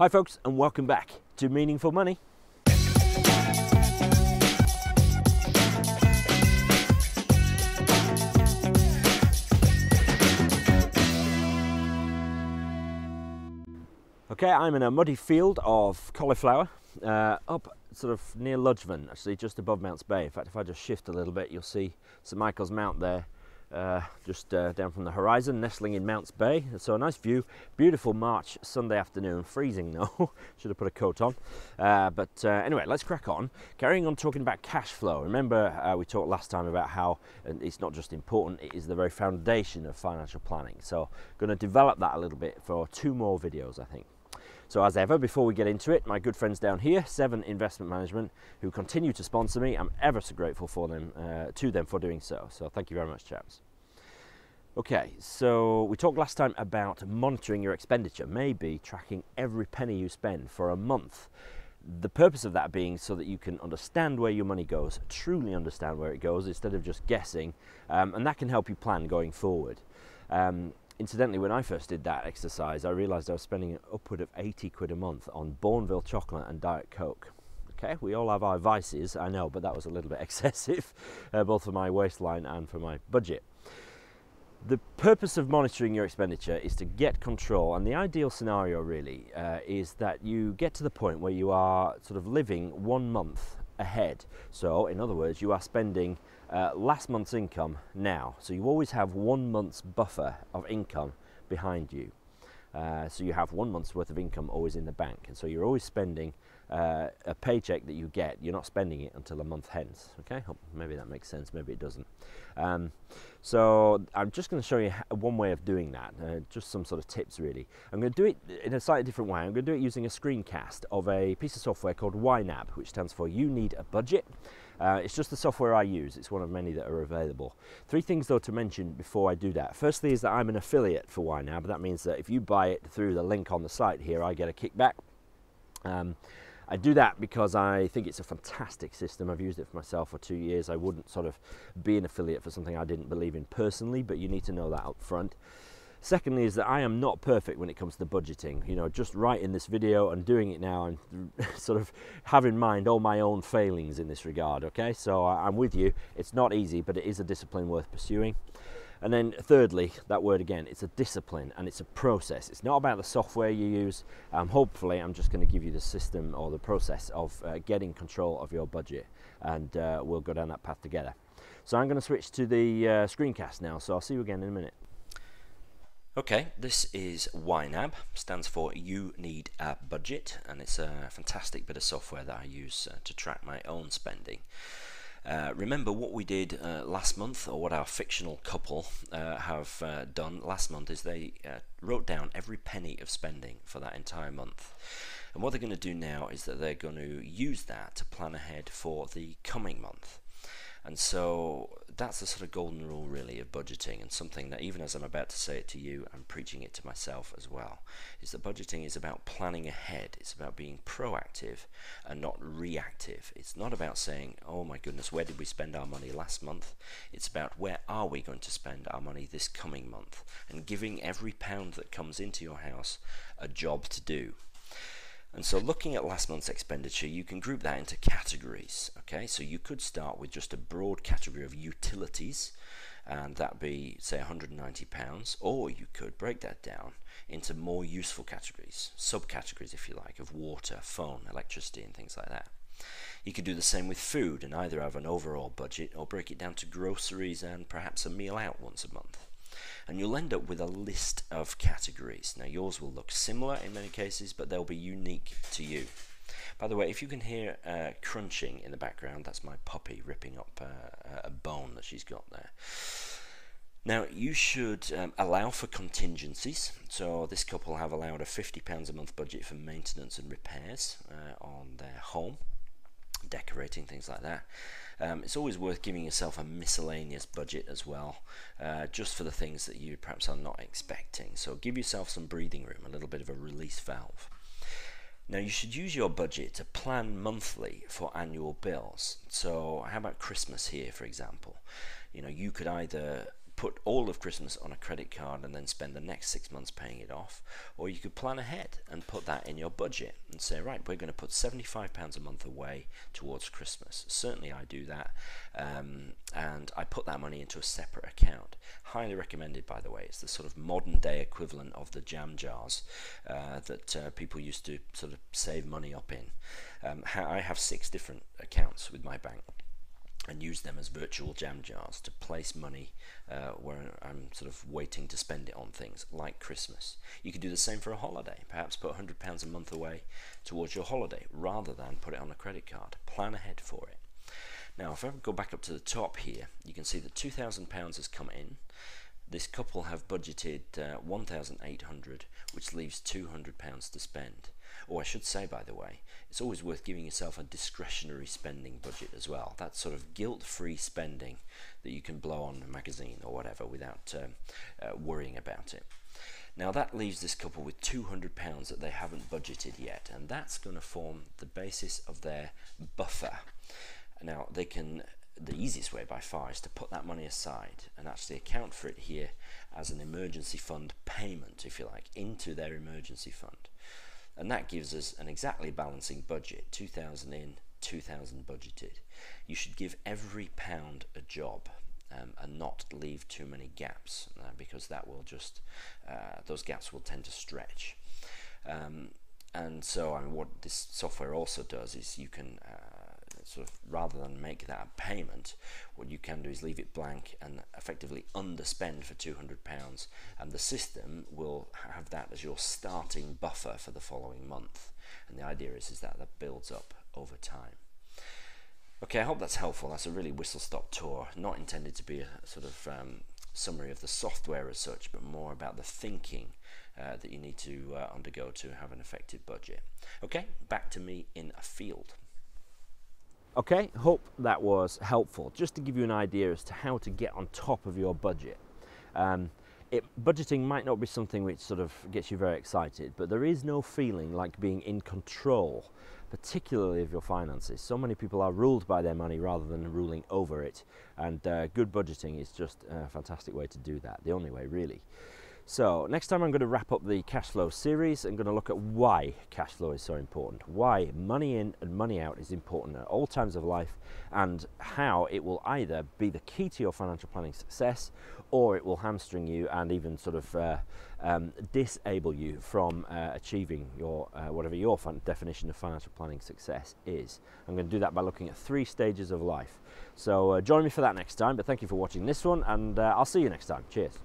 Hi folks, and welcome back to Meaningful Money. Okay, I'm in a muddy field of cauliflower up sort of near Ludgvan, actually just above Mounts Bay. In fact, if I just shift a little bit, you'll see St Michael's Mount there, just down from the horizon, nestling in Mounts Bay. So a nice view, beautiful March Sunday afternoon, freezing though, should have put a coat on. Anyway, let's crack on. Carrying on talking about cash flow. Remember we talked last time about how it's not just important, it is the very foundation of financial planning. So I'm going to develop that a little bit for 2 more videos, I think. So as ever, before we get into it, my good friends down here, 7 Investment Management, who continue to sponsor me. I'm ever so grateful for them, to them for doing so. So thank you very much, chaps. Okay, so we talked last time about monitoring your expenditure, maybe tracking every penny you spend for a month. The purpose of that being so that you can understand where your money goes, truly understand where it goes, instead of just guessing, and that can help you plan going forward. Incidentally, when I first did that exercise, I realised I was spending upward of 80 quid a month on Bourneville chocolate and Diet Coke. Okay, we all have our vices, I know, but that was a little bit excessive, both for my waistline and for my budget. The purpose of monitoring your expenditure is to get control, and the ideal scenario really is that you get to the point where you are sort of living 1 month ahead. So in other words, you are spending last month's income now, so you always have 1 month's buffer of income behind you. So you have 1 month's worth of income always in the bank, and so you're always spending a paycheck that you get. You're not spending it until a month hence. Okay, maybe that makes sense, maybe it doesn't. So I'm just going to show you one way of doing that, just some sort of tips really. I'm going to do it in a slightly different way. I'm going to do it using a screencast of a piece of software called YNAB, which stands for You Need a Budget. It's just the software I use. It's one of many that are available. 3 things though to mention before I do that. Firstly is that I'm an affiliate for YNAB. That means that if you buy it through the link on the site here, I get a kickback. I do that because I think it's a fantastic system. I've used it for myself for 2 years. I wouldn't sort of be an affiliate for something I didn't believe in personally, but you need to know that up front. Secondly is that I am not perfect when it comes to budgeting. You know, just writing this video and doing it now and sort of have in mind all my own failings in this regard, okay? So I'm with you. It's not easy, but it is a discipline worth pursuing. And then thirdly, that word again, it's a discipline and it's a process. It's not about the software you use. Hopefully, I'm just going to give you the system or the process of getting control of your budget, and we'll go down that path together. So I'm going to switch to the screencast now, so I'll see you again in a minute. Okay, this is YNAB, stands for You Need a Budget, and it's a fantastic bit of software that I use to track my own spending. Remember what we did last month, or what our fictional couple have done last month, is they wrote down every penny of spending for that entire month. And what they're going to do now is that they're going to use that to plan ahead for the coming month. And so that's the sort of golden rule really of budgeting, and something that even as I'm about to say it to you, I'm preaching it to myself as well, is that budgeting is about planning ahead. It's about being proactive and not reactive. It's not about saying, oh my goodness, where did we spend our money last month? It's about where are we going to spend our money this coming month, and giving every pound that comes into your house a job to do. And so looking at last month's expenditure, you can group that into categories. Okay, so you could start with just a broad category of utilities, and that'd be say £190, or you could break that down into more useful categories, subcategories if you like, of water, phone, electricity and things like that. You could do the same with food and either have an overall budget or break it down to groceries and perhaps a meal out once a month. And you'll end up with a list of categories. Now yours will look similar in many cases, but they'll be unique to you. By the way, if you can hear crunching in the background, that's my puppy ripping up a bone that she's got there. Now you should allow for contingencies. So this couple have allowed a £50 a month budget for maintenance and repairs on their home, decorating, things like that. It's always worth giving yourself a miscellaneous budget as well, just for the things that you perhaps are not expecting. So give yourself some breathing room, a little bit of a release valve. Now you should use your budget to plan monthly for annual bills. So how about Christmas here, for example? You know, you could either put all of Christmas on a credit card and then spend the next 6 months paying it off, or you could plan ahead and put that in your budget and say, right, we're going to put £75 a month away towards Christmas. Certainly I do that, and I put that money into a separate account. Highly recommended, by the way. It's the sort of modern day equivalent of the jam jars that people used to sort of save money up in. I have 6 different accounts with my bank and use them as virtual jam jars to place money where I'm sort of waiting to spend it on things like Christmas. You could do the same for a holiday. Perhaps put £100 a month away towards your holiday rather than put it on a credit card. Plan ahead for it. Now, if I go back up to the top here, you can see that £2,000 has come in. This couple have budgeted £1,800, which leaves £200 to spend. Oh, I should say, by the way, it's always worth giving yourself a discretionary spending budget as well. That's sort of guilt-free spending that you can blow on a magazine or whatever without worrying about it. Now that leaves this couple with £200 that they haven't budgeted yet, and that's going to form the basis of their buffer. Now they can, the easiest way by far is to put that money aside and actually account for it here as an emergency fund payment, if you like, into their emergency fund. And that gives us an exactly balancing budget, 2,000 in, 2,000 budgeted. You should give every pound a job and not leave too many gaps, because that will just, those gaps will tend to stretch. And so what this software also does is you can sort of, rather than make that a payment, what you can do is leave it blank and effectively underspend for £200, and the system will have that as your starting buffer for the following month. And the idea is that that builds up over time. Okay, I hope that's helpful. That's a really whistle-stop tour, not intended to be a sort of summary of the software as such, but more about the thinking that you need to undergo to have an effective budget. Okay, back to me in a field. Okay, hope that was helpful, just to give you an idea as to how to get on top of your budget. Budgeting might not be something which sort of gets you very excited, but there is no feeling like being in control, particularly of your finances. So many people are ruled by their money rather than ruling over it, and good budgeting is just a fantastic way to do that, the only way really. So next time I'm going to wrap up the cash flow series. I'm going to look at why cash flow is so important, why money in and money out is important at all times of life, and how it will either be the key to your financial planning success, or it will hamstring you and even sort of disable you from achieving your whatever your definition of financial planning success is. I'm going to do that by looking at 3 stages of life. So join me for that next time, but thank you for watching this one, and I'll see you next time. Cheers.